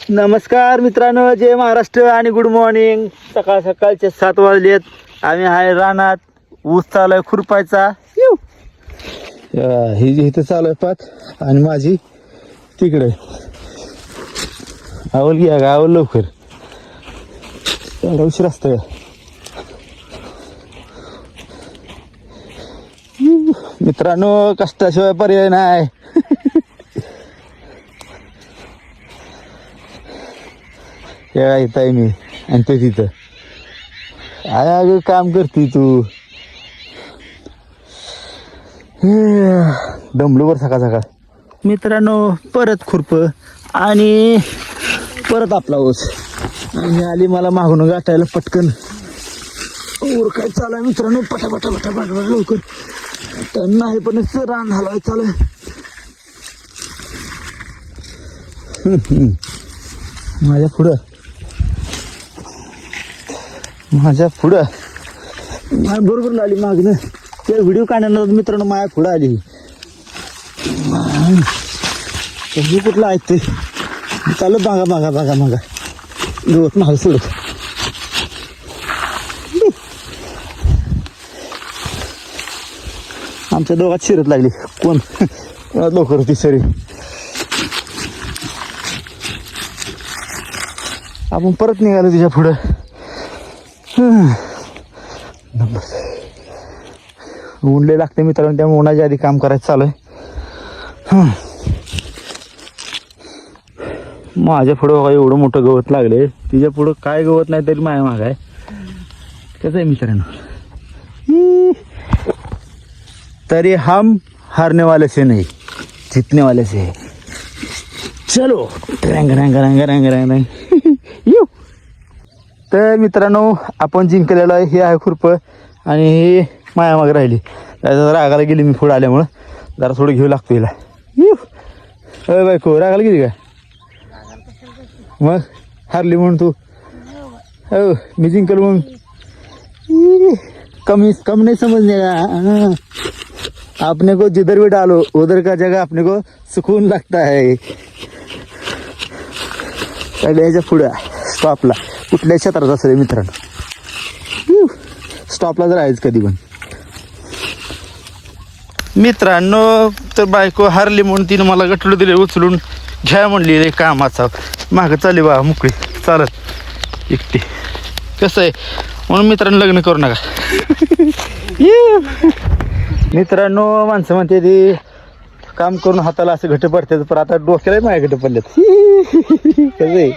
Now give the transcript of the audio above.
नमस्कार मित्रांनो, जय महाराष्ट्र आणि गुड मॉर्निंग. सकाळ सकाळचे 7 वाजलेत. आम्ही आहे रानात, ऊस चालू आहे खुरपायचा. ही जी इथं चालू आहे पात आणि माझी तिकडे. आवल घ्या का, आवल लवकर, उशीर असतं. मित्रांनो, कष्टाशिवाय पर्याय नाही. इथं आहे मी आणि ते तिथं आहे. अगं काम करते तू. दमलूवर सकाळ सकाळ. मित्रांनो, परत खुरप आणि परत आपला ऊस. आणि आली मला मागून गाठायला पटकन. और काय चालू आहे मित्रांनो, पटापटा पटापटा लवकर. तर नाही पण रान हलवाय चालू आहे. माझ्या पुढं बरोबर लागली मागणं. ते व्हिडिओ काढण्याला मित्रांनो माझ्या पुढं आली. कुठलं ऐकते चालू मागा गवत माग सोडत. आमच्या दोघात शिरत लागली. कोण लवकर होती सरी. आपण परत निघालो तिच्या पुढं. ऊनले लागते मित्रांनो, त्यामुळे उन्हाच्या आधी काम करायचं चालू आहे. माझ्या पुढं बघा एवढं मोठं गवत लागले. तिच्या पुढं काय गवत नाही तरी माया माग आहे. कसं आहे मित्रांनो, तरी हम हारने वाले से नहीं जीतने वाले से है. चलो रंग रंग रंग रंग रंग रंग. तर मित्रांनो, आपण जिंकलेलं आहे. हे आहे खुरपं आणि हे मायामाग राहिली. त्याचा रागाला गेली मी पुढं आल्यामुळं. जरा थोडं घेऊ लागतो हिला. अय बायको, रागाला गेली का मग? हारली म्हणून तू? हो, मी जिंकल मग. कम नहीं समझने का. अपने को जिधर भी डालो उधर का जगह अपने को सुकून लगता है. सगळ्याच्या पुढं स्टॉपला कुठल्या क्षेत्रात असेल मित्रांनो, स्टॉपला जर आहेच कधी पण. मित्रांनो, तर बायको हारली म्हणून तिनं मला गटलं दिले उचलून घ्या म्हणली रे कामाचा. मागं चालली बा मोकळी चालत एकटी. कसं आहे म्हणून मित्रांनो, लग्न करू नका. मित्रांनो, माणसं म्हणते ती काम करून हाताला असं घट पडतात, पण आता डोक्याला माझ्या घट पडल्यात. कसं आहे